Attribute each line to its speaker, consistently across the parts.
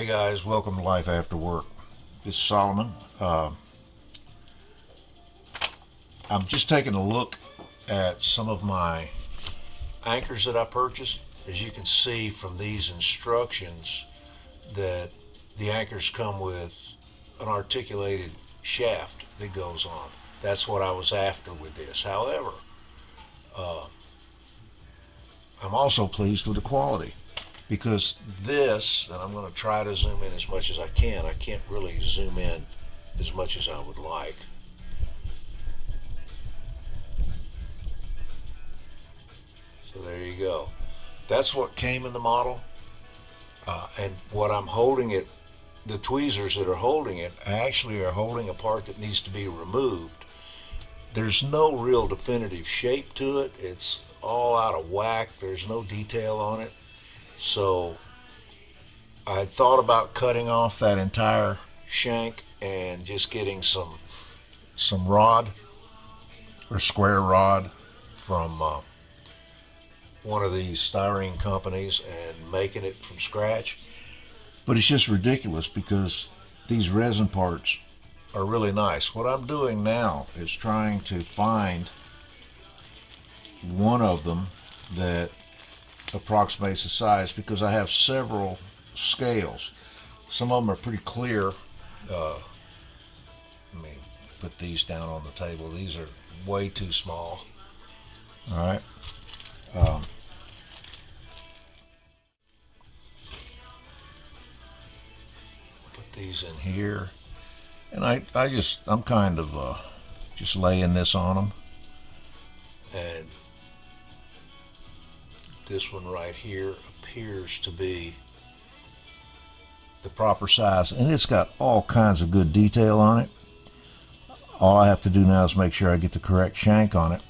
Speaker 1: guys, welcome to Life After Work. This is Solomon. I'm just taking a look at some of my anchors that I purchased. As you can see from these instructions that the anchors come with an articulated shaft that goes on. That's what I was after with this. However, I'm also pleased with the quality, because this, and I'm going to try to zoom in as much as I can't really zoom in as much as I would like. So there you go. That's what came in the model, and what I'm holding it, the tweezers that are holding it actually are holding a part that needs to be removed. There's no real definitive shape to it. It's all out of whack. There's no detail on it. So I had thought about cutting off that entire shank and just getting some rod or square rod from one of these styrene companies and making it from scratch. But it's just ridiculous because these resin parts are really nice. What I'm doing now is trying to find one of them that approximates the size, because I have several scales. Some of them are pretty clear. Let me put these down on the table. These are way too small. All right. Put these in here, and I'm kind of just laying this on them, and this one right here appears to be the proper size, and it's got all kinds of good detail on it. All I have to do now is make sure I get the correct shank on it,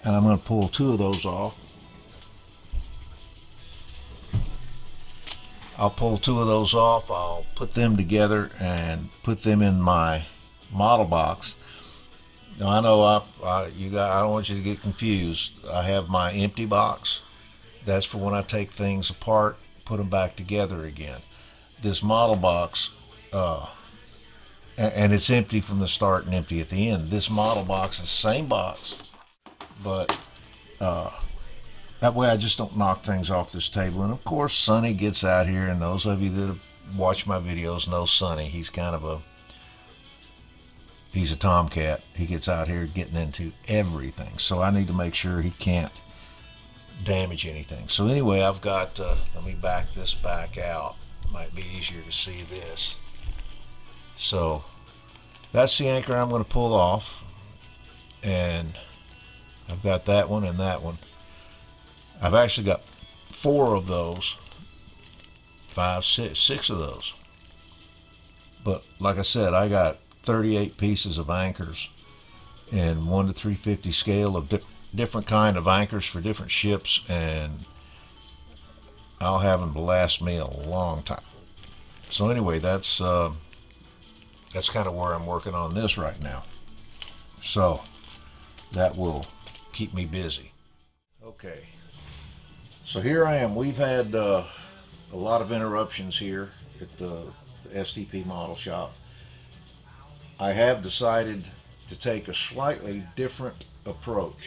Speaker 1: and I'm going to pull two of those off. I'll pull two of those off. I'll put them together and put them in my model box. Now I know I don't want you to get confused. I have my empty box. That's for when I take things apart, put them back together again. This model box, and it's empty from the start and empty at the end. This model box is the same box, but that way I just don't knock things off this table. And of course, Sonny gets out here, and those of you that have watched my videos know Sonny. He's a tomcat. He gets out here getting into everything. So I need to make sure he can't damage anything. So anyway, I've got, let me back this back out. Might be easier to see this. So that's the anchor I'm going to pull off, and I've got that one and that one. I've actually got four of those, six of those. But like I said, I got 38 pieces of anchors in 1 to 350 scale of different kind of anchors for different ships, and I'll have them to last me a long time. So anyway, that's kind of where I'm working on this right now. So that will keep me busy. Okay, so here I am. We've had a lot of interruptions here at the STP model shop. I have decided to take a slightly different approach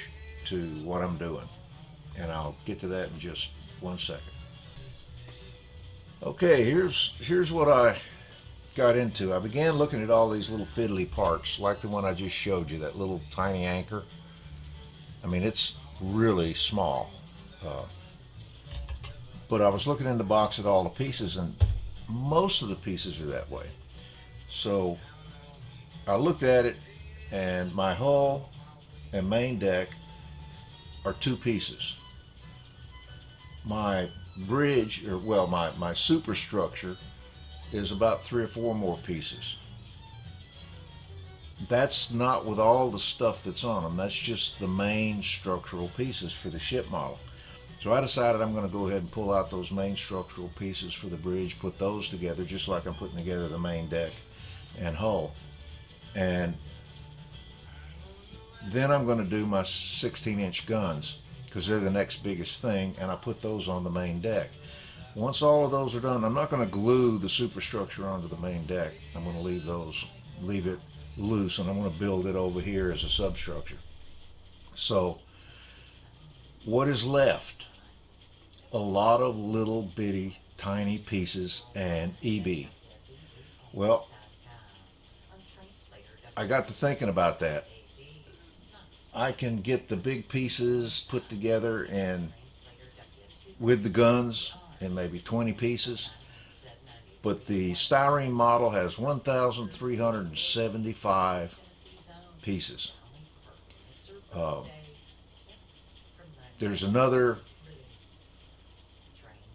Speaker 1: to what I'm doing, and I'll get to that in just 1 second. Okay, here's what I got into. I began looking at all these little fiddly parts, like the one I just showed you, that little tiny anchor. I mean, it's really small, but I was looking in the box at all the pieces, and most of the pieces are that way. So I looked at it, and my hull and main deck are two pieces. My bridge, or well, my superstructure is about 3 or 4 more pieces. That's not with all the stuff that's on them. That's just the main structural pieces for the ship model. So I decided I'm going to go ahead and pull out those main structural pieces for the bridge, put those together just like I'm putting together the main deck and hull. And then I'm going to do my 16-inch guns, because they're the next biggest thing, and I put those on the main deck. Once all of those are done, I'm not going to glue the superstructure onto the main deck. I'm going to leave it loose, and I'm going to build it over here as a substructure. So what is left? A lot of little bitty tiny pieces and EB. Well, I got to thinking about that. I can get the big pieces put together and with the guns in maybe 20 pieces, but the styrene model has 1,375 pieces. There's another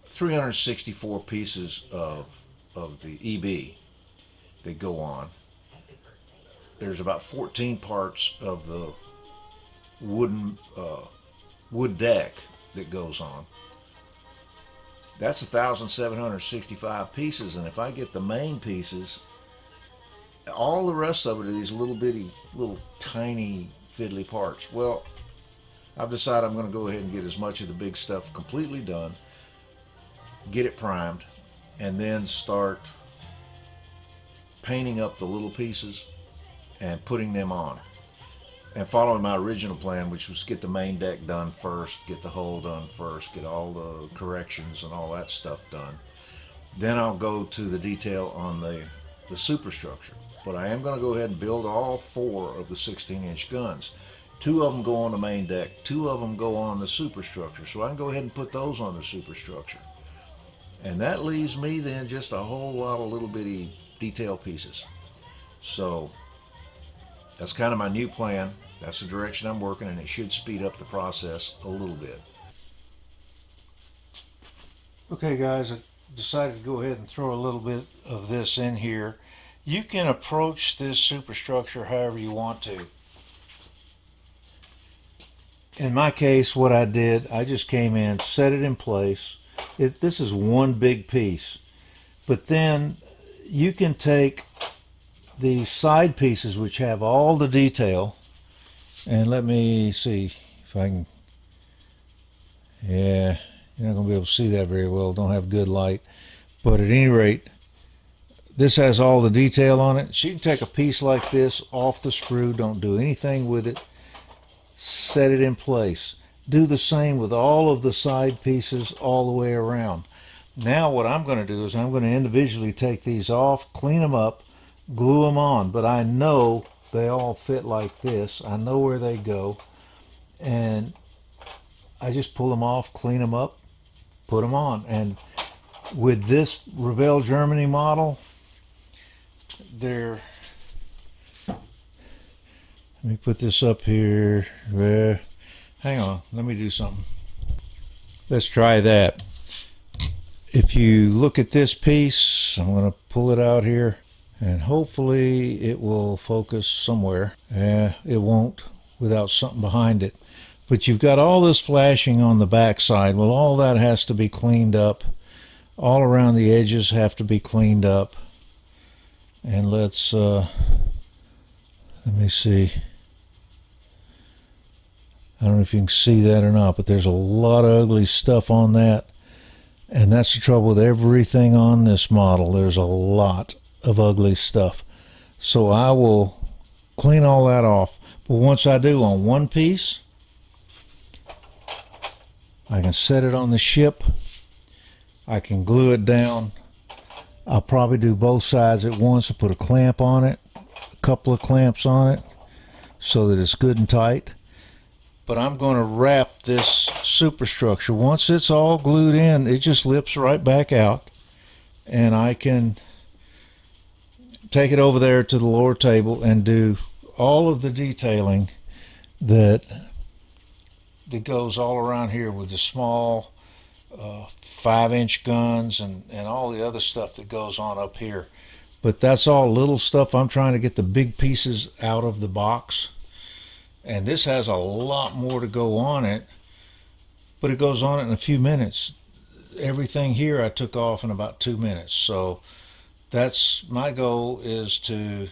Speaker 1: 364 pieces of the EB that go on. There's about 14 parts of the wood deck that goes on. That's 1,765 pieces, and if I get the main pieces, all the rest of it are these little bitty, little tiny fiddly parts. Well, I've decided I'm going to go ahead and get as much of the big stuff completely done, get it primed, and then start painting up the little pieces and putting them on. And following my original plan, which was get the main deck done first, get the hull done first, get all the corrections and all that stuff done. Then I'll go to the detail on the superstructure. But I am going to go ahead and build all 4 of the 16-inch guns. 2 of them go on the main deck, 2 of them go on the superstructure. So I can go ahead and put those on the superstructure. And that leaves me then just a whole lot of little bitty detail pieces. So that's kind of my new plan. That's the direction I'm working, and it should speed up the process a little bit. Okay guys, I decided to go ahead and throw a little bit of this in here. You can approach this superstructure however you want to. In my case, what I did, I just came in, set it in place. This is one big piece. But then you can take the side pieces which have all the detail, and let me see if I can, yeah, you're not going to be able to see that very well, don't have good light, but at any rate, this has all the detail on it. So you can take a piece like this off the sprue, don't do anything with it, set it in place. Do the same with all of the side pieces all the way around. Now what I'm going to do is I'm going to individually take these off, clean them up, glue them on, but I know they all fit like this. I know where they go, and I just pull them off, clean them up, put them on. And with this Revell Germany model, they're, let me put this up here. Hang on, let me do something. Let's try that. If you look at this piece, I'm going to pull it out here, and hopefully it will focus somewhere. It won't without something behind it. But you've got all this flashing on the back side. Well, all that has to be cleaned up. All around the edges have to be cleaned up. And let's, let me see. I don't know if you can see that or not, but there's a lot of ugly stuff on that. And that's the trouble with everything on this model. There's a lot of ugly stuff. So I will clean all that off. But once I do on one piece, I can set it on the ship. I can glue it down. I'll probably do both sides at once and put a clamp on it, a couple of clamps on it, so that it's good and tight. But I'm going to wrap this superstructure. Once it's all glued in, it just lips right back out, and I can take it over there to the lower table and do all of the detailing that goes all around here with the small 5-inch guns and all the other stuff that goes on up here. But that's all little stuff. I'm trying to get the big pieces out of the box. And this has a lot more to go on it, but it goes on it in a few minutes. Everything here I took off in about 2 minutes. So that's my goal, is to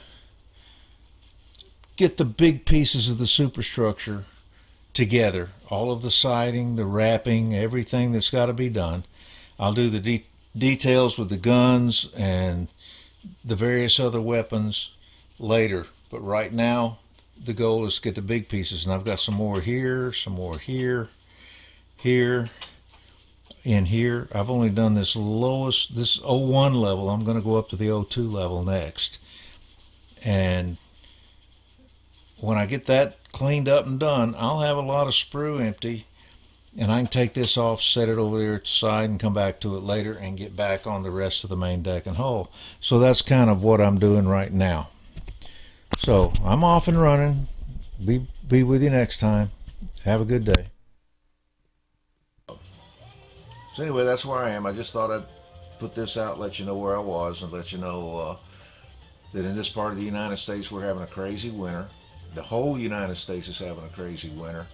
Speaker 1: get the big pieces of the superstructure together. All of the siding, the wrapping, everything that's got to be done. I'll do the details with the guns and the various other weapons later. But right now, the goal is to get the big pieces. And I've got some more here, here, in here. I've only done this lowest, this 01 level. I'm going to go up to the 02 level next. And when I get that cleaned up and done, I'll have a lot of sprue empty, and I can take this off, set it over there at the side, and come back to it later and get back on the rest of the main deck and hull. So that's kind of what I'm doing right now. So I'm off and running. Be with you next time. Have a good day. So anyway, that's where I am. I just thought I'd put this out, let you know where I was, and let you know that in this part of the United States we're having a crazy winter. The whole United States is having a crazy winter.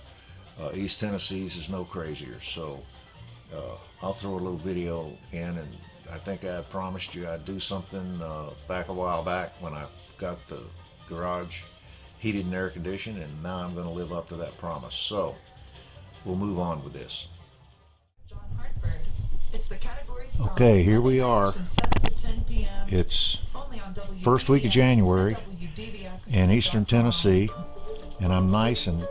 Speaker 1: East Tennessee's is no crazier. So I'll throw a little video in, and I think I promised you I'd do something back a while back when I got the garage heated and air conditioned, and now I'm going to live up to that promise. So we'll move on with this. Okay, here we are. It's first week of January in Eastern Tennessee, and I'm nice and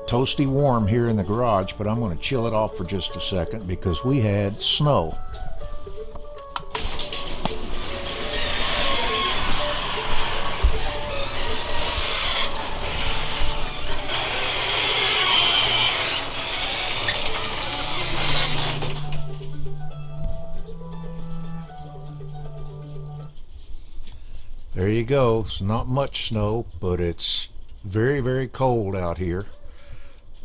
Speaker 1: toasty warm here in the garage, but I'm going to chill it off for just a second because we had snow. There you go. It's not much snow, but it's very, very cold out here.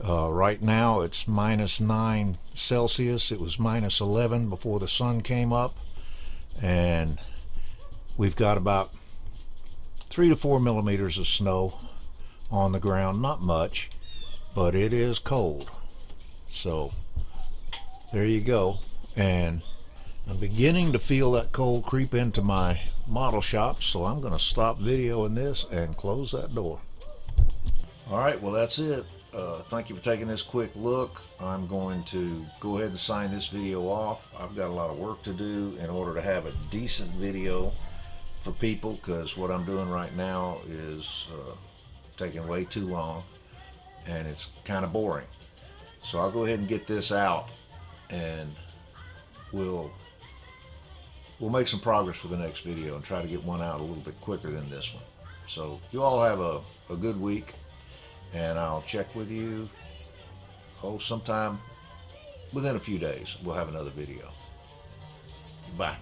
Speaker 1: Right now it's -9 Celsius. It was -11 before the sun came up, and we've got about 3 to 4 millimeters of snow on the ground. Not much, but it is cold. So there you go. And I'm beginning to feel that cold creep into my model shop, so I'm going to stop videoing this and close that door. Alright, well that's it. Thank you for taking this quick look. I'm going to go ahead and sign this video off. I've got a lot of work to do in order to have a decent video for people, because what I'm doing right now is taking way too long and it's kind of boring. So I'll go ahead and get this out, and we'll make some progress for the next video and try to get one out a little bit quicker than this one. So you all have a good week, and I'll check with you sometime within a few days. We'll have another video. Bye.